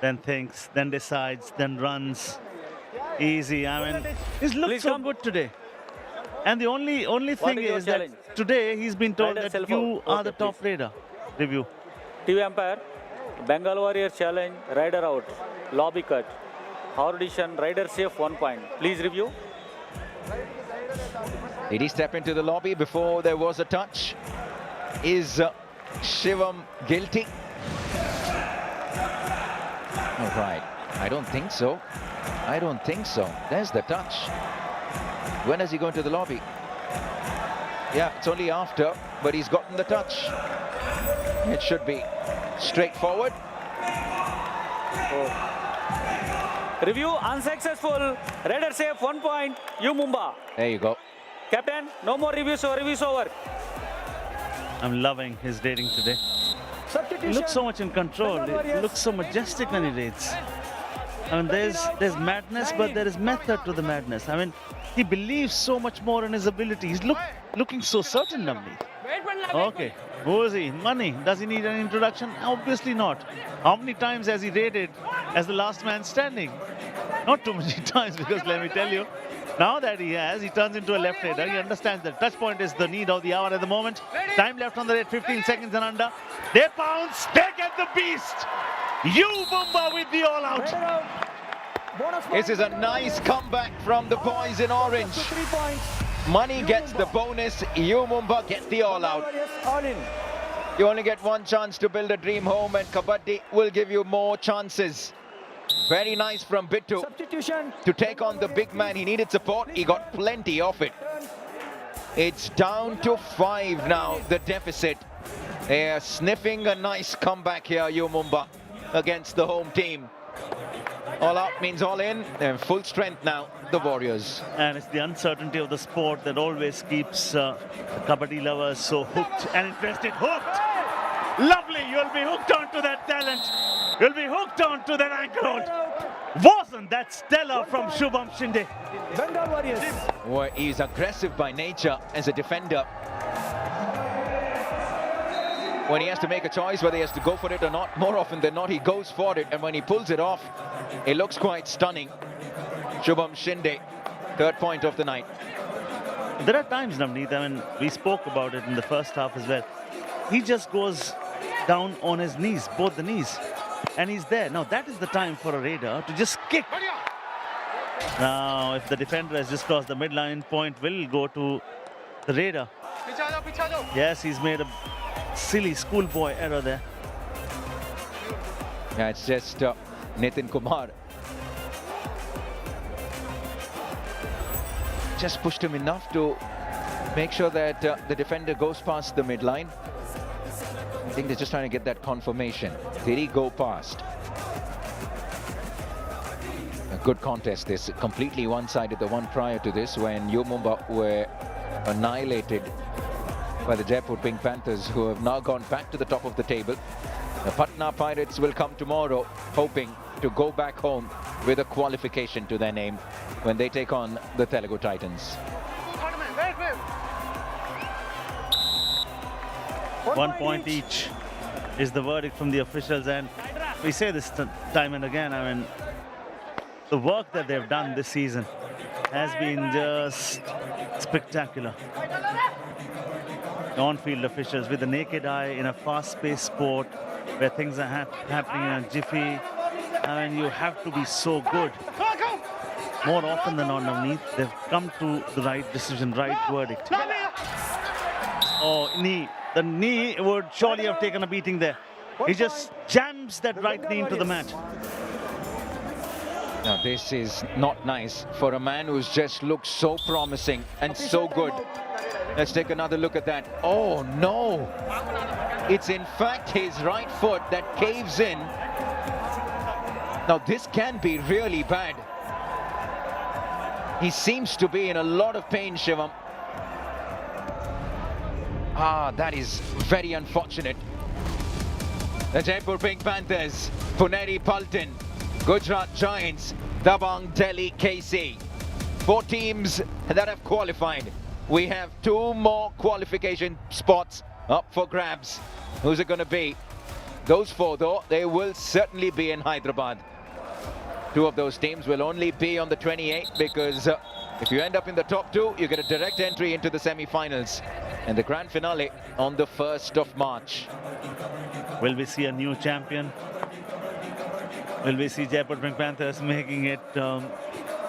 Then thinks, then decides, then runs. Easy. I mean, he's looked Please so come. good today. And the only thing is your is that challenge? today he's been told Rider that self you out. are Okay, the top please. raider. Review. TV umpire. Bengal Warriors challenge. Rider out. Lobby cut. Our decision. Rider safe 1 point. Please review. Did he step into the lobby before there was a touch? Is Shivam guilty? All right. I don't think so. There's the touch. When has he gone to the lobby? Yeah, it's only after, but he's gotten the touch. It should be straightforward. Review unsuccessful. Rider safe 1 point. U Mumba. There you go. Captain, no more reviews or reviews over. I'm loving his raiding today. He Substitution. looks so much in control. Bengal He Warriors. looks so majestic when he raids. I mean, there's madness, but there is method to the madness. I mean, he believes so much more in his ability. He's looking so certain, Navneet. Okay, who is he? Money. Does he need an introduction? Obviously not. How many times has he raided as the last man standing? Not too many times, because let me tell you, now that he turns into a left raider. He understands that touch point is the need of the hour at the moment. Time left on the raid, 15 seconds and under. They pounce, they get the beast. U Mumba with the all-out. Rider out. Bonus This is a point. nice comeback from the boys in orange. 3 points. Money gets the bonus. U Mumba get the all-out. Warriors all in. You only get one chance to build a dream home, and Kabaddi will give you more chances. Very nice from Bittu Substitution. to take on the big man. He needed support. He got plenty of it. It's down to 5 now, the deficit. They are sniffing a nice comeback here, U Mumba, against the home team. All out means all in. They're full strength now. the Warriors. And it's the uncertainty of the sport that always keeps Kabaddi lovers so hooked and interested. Hooked! Lovely! You'll be hooked onto that talent. You'll be hooked onto that ankle hold. Wasn't that stellar from Shubham Shinde? Bengal Warriors. Where he's aggressive by nature as a defender. When he has to make a choice whether he has to go for it or not, more often than not he goes for it, and when he pulls it off, it looks quite stunning. Shubham Shinde, third point of the night. There are times, Navneet, I mean, we spoke about it in the first half as well. He just goes down on his knees, both the knees, and he's there. Now that is the time for a Raider to just kick. Now if the defender has just crossed the midline, point will go to the Raider. Yes, he's made a silly schoolboy error there. Yeah, it's just Nitin Kumar. Just pushed him enough to make sure that the defender goes past the midline. I think they're just trying to get that confirmation. Did he go past? A good contest this, completely one-sided. The one prior to this when U Mumba were annihilated by the Jaipur Pink Panthers, who have now gone back to the top of the table. The Patna Pirates will come tomorrow hoping to go back home with a qualification to their name when they take on the Telugu Titans. 1 point each is the verdict from the officials, and we say this time and again, I mean, the work that they've done this season has been just spectacular. On-field officials with the naked eye in a fast-paced sport where things are happening in a jiffy. I mean, you have to be so good. More often than not, Navneet, they've come to the right decision, right verdict. Oh, knee. The knee would surely have taken a beating there. He just jams that right knee into the mat. Now this is not nice for a man who's just looked so promising and so good. Let's take another look at that. Oh no! It's in fact his right foot that caves in. Now this can be really bad. He seems to be in a lot of pain, Shivam. That is very unfortunate. The Jaipur Pink Panthers, Puneri Paltan, Gujarat Giants, Dabang Delhi KC. 4 teams that have qualified. We have 2 more qualification spots up for grabs. Who's it going to be? Those 4 though, they will certainly be in Hyderabad. 2 of those teams will only be on the 28th because if you end up in the top 2, you get a direct entry into the semi-finals and the grand finale on the 1st of March. Will we see a new champion? Will we see Jaipur Pink Panthers making it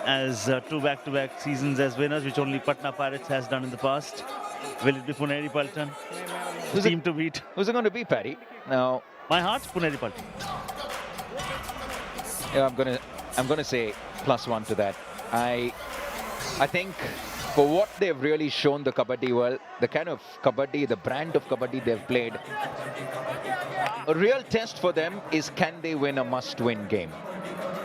as 2 back-to-back seasons as winners, which only Patna Pirates has done in the past? Will it be Puneri Paltan? Who's Team to beat. Who's it going to be, Paddy? Now, My heart's Puneri Paltan. yeah, I'm gonna say +1 to that. I think for what they've really shown the Kabaddi world, the kind of Kabaddi, the brand of Kabaddi they've played, a real test for them is can they win a must-win game.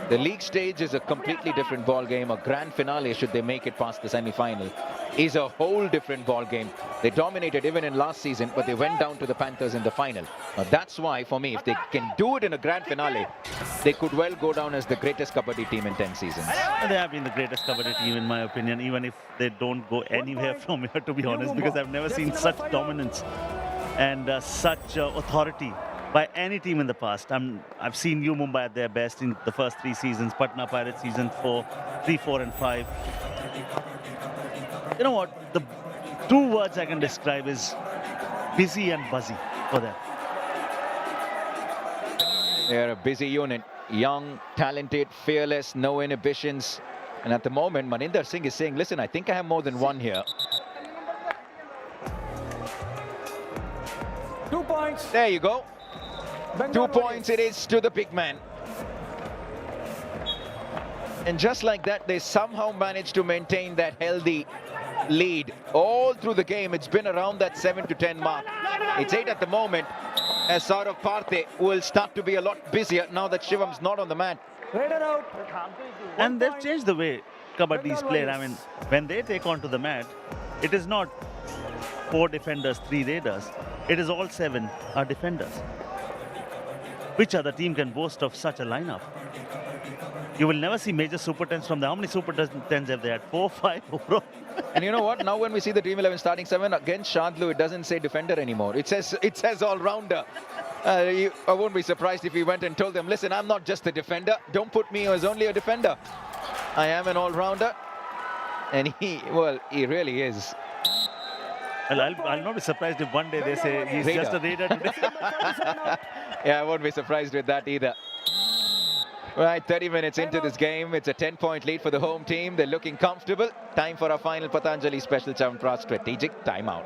The league stage is a completely different ball game. A grand finale, should they make it past the semi-final, is a whole different ball game. They dominated even in last season, but they went down to the Panthers in the final. Now that's why, for me, if they can do it in a grand finale, they could well go down as the greatest Kabaddi team in 10 seasons. They have been the greatest Kabaddi team, in my opinion, even if they don't go anywhere from here, to be honest, because I've never seen such dominance and such authority by any team in the past. I've seen U Mumba at their best in the first 3 seasons, Patna Pirates season 4, 3, 4 and 5. You know what? The 2 words I can describe is busy and buzzy for them. They're a busy unit, young, talented, fearless, no inhibitions. And at the moment, Maninder Singh is saying, listen, I think I have more than one here. 2 points. There you go. Bengal 2 points it is to the big man. And just like that, they somehow managed to maintain that healthy lead all through the game. It's been around that 7 to 10 mark. It's 8 at the moment, as Saurav Parthe will start to be a lot busier now that Shivam's not on the mat. Raider out. And they've changed the way Kabaddi is Bengal played. I Warriors. mean, when they take onto the mat, it is not 4 defenders, 3 raiders. It is all 7 are defenders. Which other team can boast of such a lineup? You will never see major Super 10s from them. How many Super 10s have they had? 4, 5 overall? And you know what? Now when we see the Dream 11 starting 7 against Shadlu, it doesn't say defender anymore. It says all-rounder. I won't be surprised if he went and told them, listen, I'm not just a defender. Don't put me as only a defender. I am an all-rounder. And he really is. Well, I'll not be surprised if one day they say he's Raider. just a raider today. Yeah, I won't be surprised with that either. Right, 30 minutes into this game. It's a 10-point lead for the home team. They're looking comfortable. Time for our final Patanjali Special Chyawanprash strategic timeout.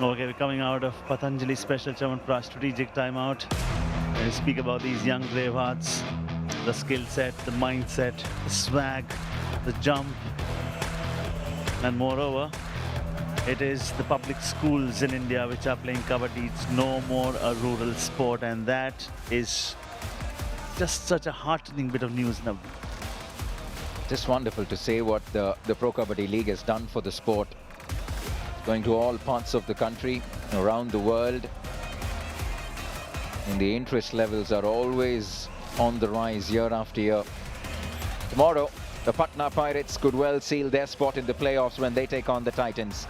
Okay, we're coming out of Patanjali Special Chyawanprash strategic timeout. We speak about these young brave hearts, the skill set, the mindset, the swag, the jump, and moreover, it is the public schools in India which are playing Kabaddi. It's no more a rural sport, and that is just such a heartening bit of news now. Just wonderful to say what the Pro Kabaddi League has done for the sport. Going to all parts of the country, around the world. And the interest levels are always on the rise year after year. Tomorrow, the Patna Pirates could well seal their spot in the playoffs when they take on the Titans.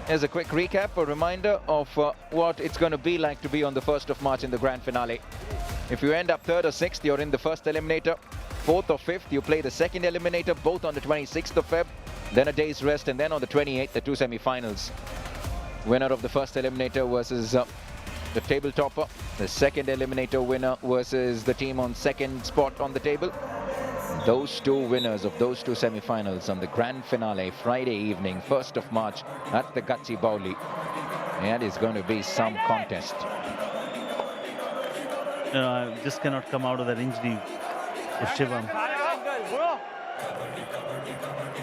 Here's a quick recap, a reminder of what it's going to be like to be on the 1st of March in the grand finale. If you end up 3rd or 6th, you're in the first eliminator. 4th or 5th, you play the second eliminator, both on the 26th of Feb. Then a day's rest, and then on the 28th, the 2 semi-finals. Winner of the first eliminator versus the table topper. The second eliminator winner versus the team on second spot on the table. Those 2 winners of those 2 semi-finals on the grand finale, Friday evening, 1st of March at the Gachibowli. That is going to be some contest. I just cannot come out of that injury of Shivam.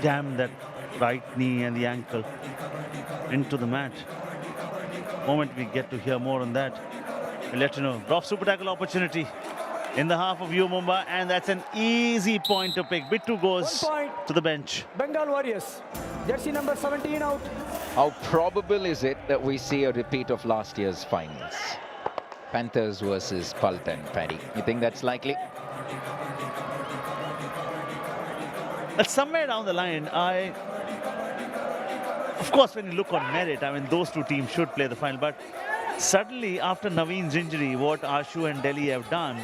Damn that right knee and the ankle into the mat. Moment we get to hear more on that, we'll let you know. Drop super tackle opportunity in the half of U Mumba, and that's an easy point to pick. Bittu goes 1 point. to the bench. Bengal Warriors. Jersey number 17 out. How probable is it that we see a repeat of last year's finals? Panthers versus Paltan, Paddy. You think that's likely? But somewhere down the line, of course, when you look on merit, I mean, those 2 teams should play the final. But suddenly, after Naveen's injury, what Ashu and Delhi have done,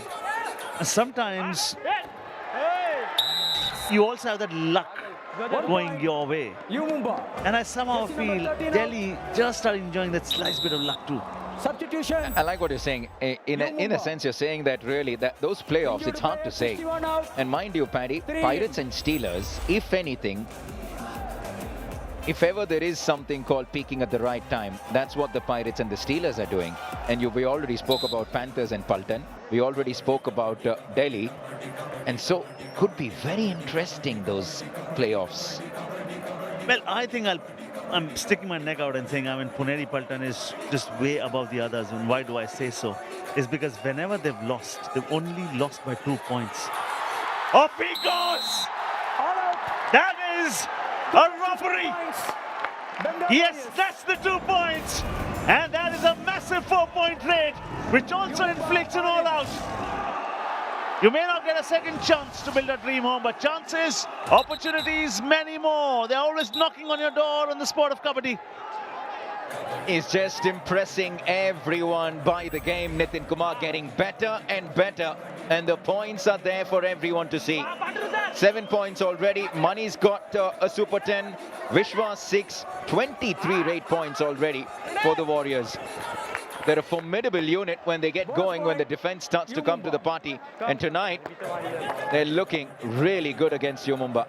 sometimes you also have that luck going your way. U Mumba. And I somehow Jersey number feel 13 Delhi just are enjoying that slight bit of luck too. Substitution. I like what you're saying. In a sense, you're saying that really, that those playoffs, it's hard to say. 61 out. And mind you, Paddy, 3. Pirates and Steelers, if anything, if ever there is something called peaking at the right time, that's what the Pirates and the Steelers are doing. And we already spoke about Panthers and Pulton. We already spoke about Delhi. And so could be very interesting, those playoffs. Well, I think I'm sticking my neck out and saying, Puneri Pulton is just way above the others. And why do I say so? It's because whenever they've lost, they've only lost by 2 points. Off he goes! That is a robbery! Yes, that's the 2 points! And that is a massive 4-point trade, which also inflicts an all-out. You may not get a second chance to build a dream home, but chances, opportunities, many more. They're always knocking on your door in the sport of Kabaddi. Is just impressing everyone by the game. Nitin Kumar getting better and better, and the points are there for everyone to see. 7 points already. Mani's got a Super 10. Vishwas 6. 23 rate points already for the Warriors. They're a formidable unit when they get going, when the defense starts to come to the party. And tonight, they're looking really good against U Mumba.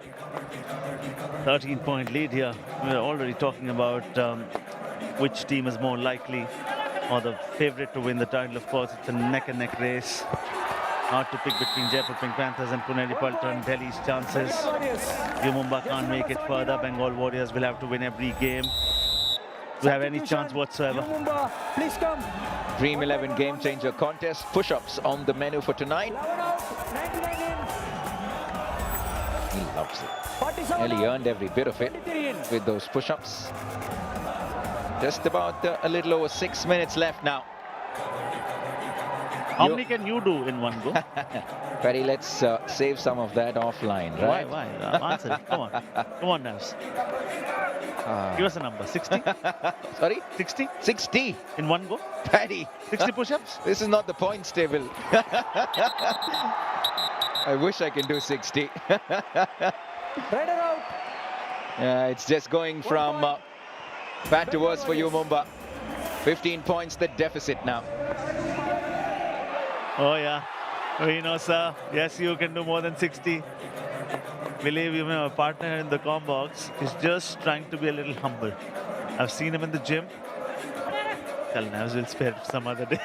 13-point lead here. We're already talking about which team is more likely or the favorite to win the title. Of course, it's a neck-and-neck race. Hard to pick between Jaipur Pink Panthers and Puneri Pulton. Delhi's chances. U Mumba can't make it further. Bengal Warriors will have to win every game to have any chance whatsoever. Mumba, please come. Dream 11 game changer contest. Push-ups on the menu for tonight. 99 He loves it. 47 Nearly earned every bit of it 23 in. with those push-ups. Just about a little over 6 minutes left now. How many can you do in one go? Perry, let's save some of that offline, right? Why? Answer it. Come on. Come on, Navs. Give us a number. 60? Sorry? 60? 60. In one go? Paddy. 60 push-ups? This is not the points table. I wish I can do 60. Rider out. Yeah, it's just going from bad to worse for U Mumba. 15 points, the deficit now. Oh, yeah. We know, sir. Yes, you can do more than 60. Believe you me, my partner in the comm box is just trying to be a little humble. I've seen him in the gym. Tell Navs will spare it some other day.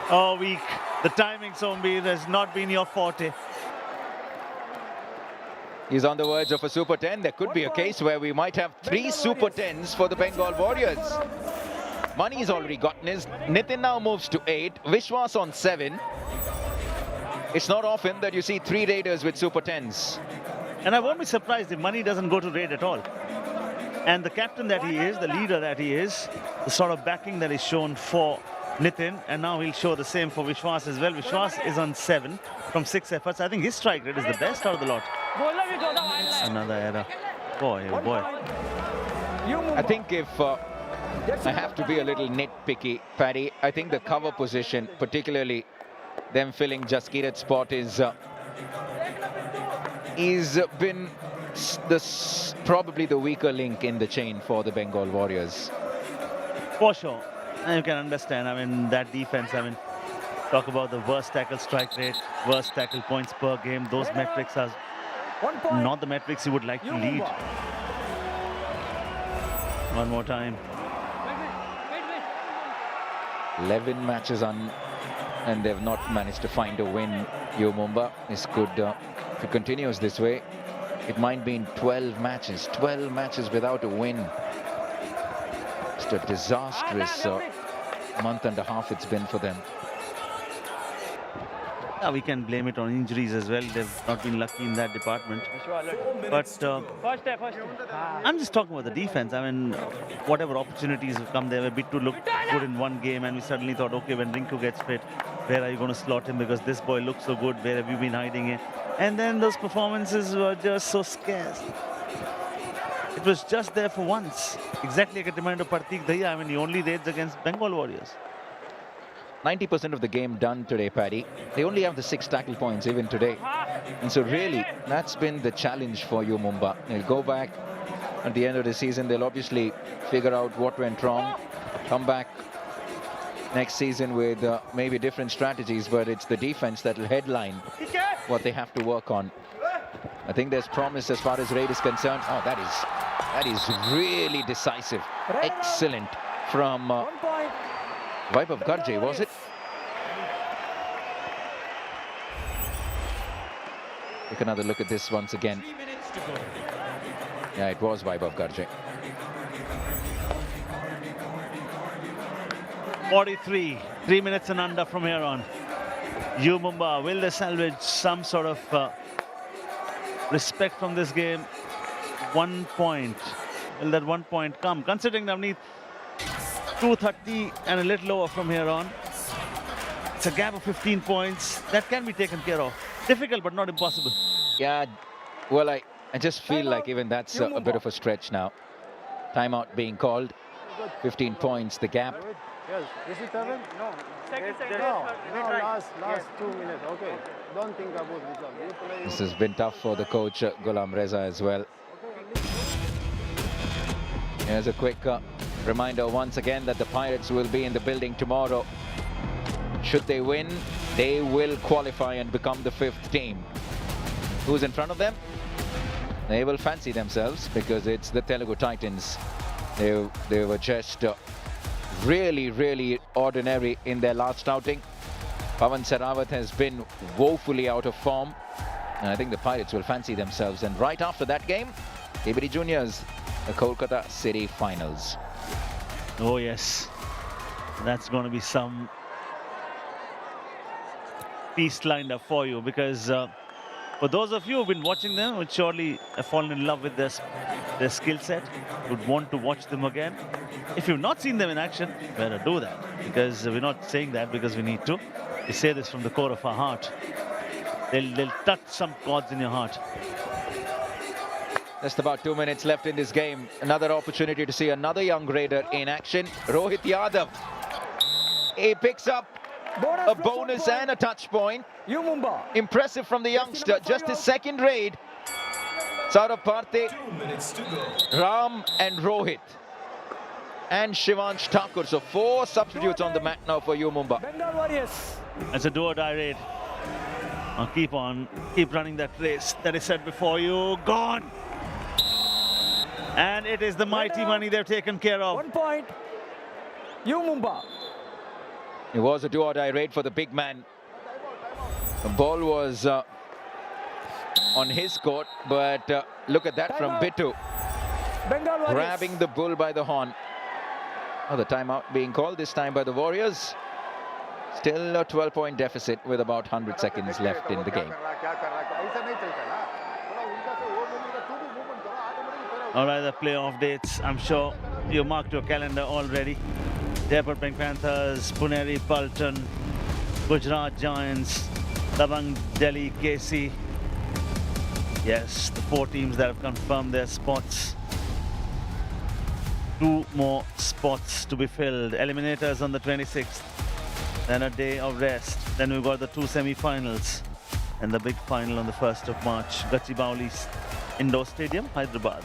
Oh, weak. The timing, Sombi, has not been your forte. He's on the verge of a Super 10. There could be a case where we might have 3 Super 10s for the Bengal Warriors. Mani's already gotten his. Nitin now moves to 8. Vishwas on 7. It's not often that you see 3 raiders with Super 10s. And I won't be surprised if Mani doesn't go to raid at all. And the captain that he is, the leader that he is, the sort of backing that is shown for Nitin, and now he'll show the same for Vishwas as well. Vishwas is on 7 from 6 efforts. I think his strike rate is the best out of the lot. Another error. Boy, oh boy. I think if I have to be a little nitpicky, Paddy, I think the cover position, particularly them filling Jaskirat's spot, is been probably the weaker link in the chain for the Bengal Warriors. For sure. And you can understand, that defense, talk about the worst tackle strike rate, worst tackle points per game. Those metrics are 1 point. not the metrics you would like to lead. One more time. 11 matches on, and they've not managed to find a win. U Mumba is good. If it continues this way, it might be in 12 matches. 12 matches without a win. It's a disastrous month and a half it's been for them. Yeah, we can blame it on injuries as well. They've not been lucky in that department. But I'm just talking about the defense. Whatever opportunities have come, they were a bit too look good in one game, and we suddenly thought, okay, when Rinku gets fit, where are you going to slot him? Because this boy looks so good. Where have you been hiding it? And then those performances were just so scarce. It was just there for once. Exactly like a reminder of Partik Dahiya. He only raids against Bengal Warriors. 90% of the game done today, Paddy. They only have the 6 tackle points even today. And so really, that's been the challenge for U Mumba. They'll go back at the end of the season. They'll obviously figure out what went wrong, come back next season with maybe different strategies, but it's the defense that will headline what they have to work on. I think there's promise as far as raid is concerned. Oh, that is really decisive. Excellent from 1 point. Vaibhav Garje, was it? Take another look at this once again. Yeah, it was Vaibhav Garje. 43, 3 minutes and under from here on. U Mumba, will they salvage some sort of respect from this game? 1 point. Will that 1 point come? Considering they need 230 and a little lower from here on. It's a gap of 15 points. That can be taken care of. Difficult, but not impossible. Yeah, well, I just feel like even that's a bit of a stretch now. Timeout being called. 15 points, the gap. Yes. Is it 7? No. No, last 2 minutes. Okay. Don't think about result. You play. This has been tough for the coach, Ghulam Reza, as well. Here's a quick reminder once again that the Pirates will be in the building tomorrow. Should they win, they will qualify and become the 5th team. Who's in front of them? They will fancy themselves because it's the Telugu Titans. They were just really ordinary in their last outing. Pawan Sehrawat has been woefully out of form. And I think the Pirates will fancy themselves. And right after that game, Kabaddi Juniors, the Kolkata City Finals. Oh yes, that's going to be some feast lined up for you, because for those of you who've been watching them, would surely have fallen in love with their skill set, would want to watch them again. If you've not seen them in action, better do that, because we're not saying that because we need to. We say this from the core of our heart. They'll touch some chords in your heart. Just about 2 minutes left in this game. Another opportunity to see another young raider in action. Rohit Yadav. He picks up a bonus and a touch point. U Mumba. Impressive from the youngster. Just his second raid. Saurabh Parthe, 2 minutes to go. Ram and Rohit. And Shivansh Thakur. So 4 substitutes on the mat now for U Mumba. Bengal Warriors. It's a do-or-die raid. Now keep running that race that is set before you. Gone! And it is the mighty money they've taken care of. 1 point. U Mumba. It was a do-or-die raid for the big man. The ball was on his court, but look at that from Bittu. Bengal Warriors. Grabbing the bull by the horn. Oh, the timeout being called this time by the Warriors. Still a 12-point deficit with about 100 seconds left in the game. All right, the playoff dates, I'm sure you marked your calendar already. Jaipur Pink Panthers, Puneri Paltan, Gujarat Giants, Dabang Delhi KC. Yes, the 4 teams that have confirmed their spots. 2 more spots to be filled. Eliminators on the 26th. Then a day of rest. Then we've got the 2 semi-finals. And the big final on the 1st of March. Gachibowli Indoor Stadium, Hyderabad.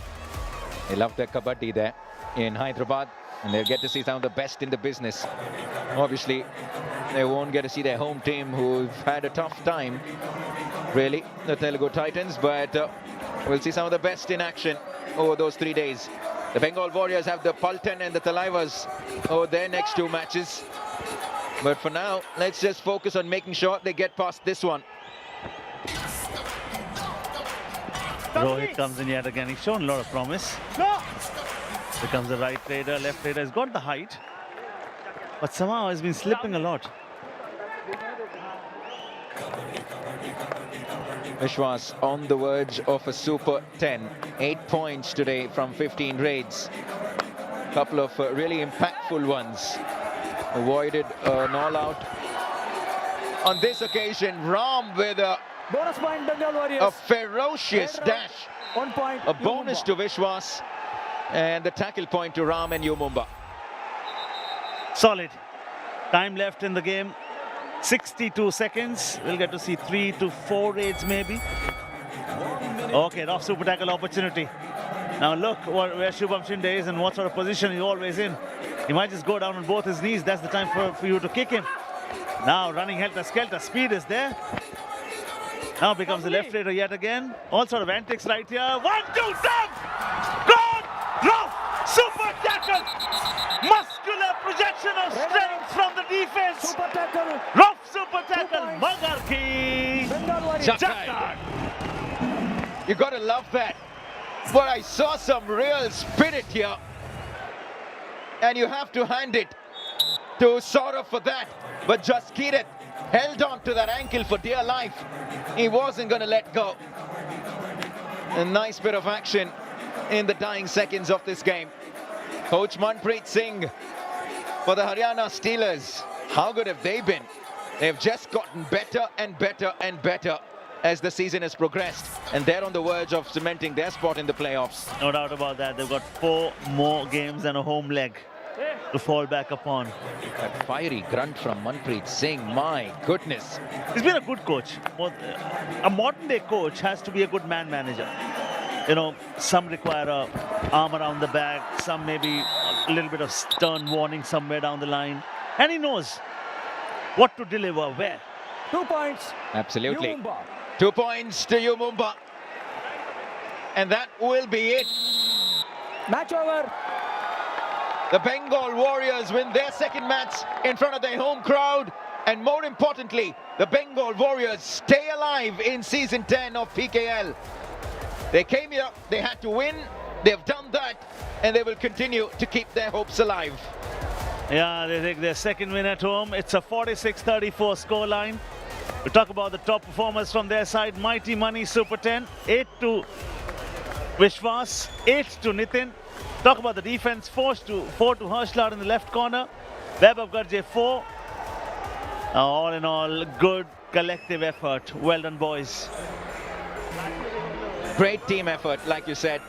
They love their kabaddi there in Hyderabad, and they'll get to see some of the best in the business. Obviously, they won't get to see their home team, who've had a tough time, really, the Telugu Titans, but we'll see some of the best in action over those 3 days. The Bengal Warriors have the Paltan and the Talaivas over their next 2 matches. But for now, let's just focus on making sure they get past this one. Rohit comes in yet again. He's shown a lot of promise. Becomes the right raider, left raider. He's got the height, but somehow has been slipping a lot. Vishwas on the verge of a super 10. 8 points today from 15 raids. Couple of really impactful ones. Avoided an all-out. On this occasion, Ram with a Bonus point Bengal Warriors. A ferocious dash. 1 point. A bonus to Vishwas. And the tackle point to Ram and U Mumba. Solid. Time left in the game. 62 seconds. We'll get to see 3 to 4 raids maybe. Okay, rough super tackle opportunity. Now look where Shubham Shinde is and what sort of position he's always in. He might just go down on both his knees. That's the time for you to kick him. Now running helter-skelter. Speed is there. Now becomes the left raider yet again. All sort of antics right here. 1, 2, dump! Gone! Rough! Super tackle! Muscular projection of strength from the defense. Super tackle. Rough super tackle. points. Magarki. Bengal Warriors. Jackal. You got to love that. But I saw some real spirit here. And you have to hand it to Saurav for that. But Jaskirat held on to that ankle for dear life. He wasn't going to let go. A nice bit of action in the dying seconds of this game. Coach Manpreet Singh for the Haryana Steelers. How good have they been? They've just gotten better and better and better as the season has progressed. And they're on the verge of cementing their spot in the playoffs. No doubt about that. They've got 4 more games and a home leg to fall back upon. That fiery grunt from Manpreet Singh, my goodness. He's been a good coach. A modern day coach has to be a good man manager. You know, some require a arm around the back, some maybe a little bit of stern warning somewhere down the line. And he knows what to deliver where. 2 points. Absolutely. U Mumba. 2 points to U Mumba. And that will be it. Match over. The Bengal Warriors win their second match in front of their home crowd. And more importantly, the Bengal Warriors stay alive in season 10 of PKL. They came here, they had to win, they've done that, and they will continue to keep their hopes alive. Yeah, they take their second win at home. It's a 46-34 scoreline. We talk about the top performers from their side. Mighty Money Super 10, 8 to Vishwas, 8 to Nitin. Talk about the defense, 4 to Harshlar in the left corner. Vaibhav Garje 4. All in all, good collective effort. Well done, boys. Great team effort, like you said.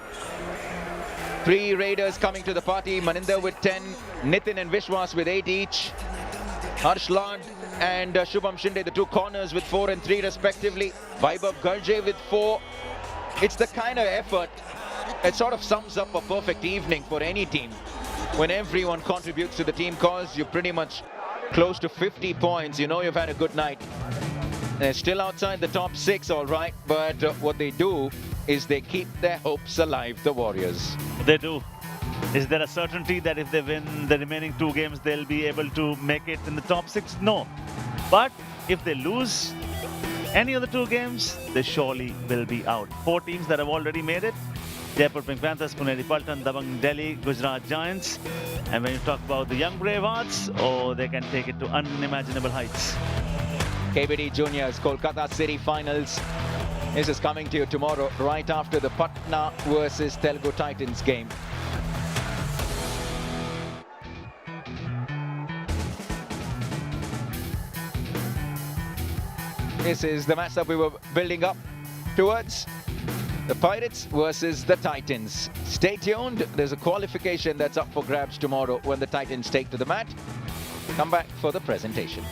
3 Raiders coming to the party. Maninder with 10, Nitin and Vishwas with 8 each. Harshland and Shubham Shinde, the 2 corners with 4 and 3 respectively. Vaibhav Garje with 4. It's the kind of effort that sort of sums up a perfect evening for any team. When everyone contributes to the team cause, you're pretty much close to 50 points. You know you've had a good night. They're still outside the top 6, all right, but what they do is they keep their hopes alive, the Warriors. They do. Is there a certainty that if they win the remaining 2 games, they'll be able to make it in the top 6? No. But if they lose any of the 2 games, they surely will be out. 4 teams that have already made it. Jaipur Pink Panthers, Puneri Paltan, Dabang Delhi, Gujarat Giants. And when you talk about the young Bravehearts, oh, they can take it to unimaginable heights. KBD Juniors, Kolkata City Finals. This is coming to you tomorrow, right after the Patna versus Telugu Titans game. This is the match that we were building up towards. The Pirates versus the Titans. Stay tuned. There's a qualification that's up for grabs tomorrow when the Titans take to the mat. Come back for the presentation.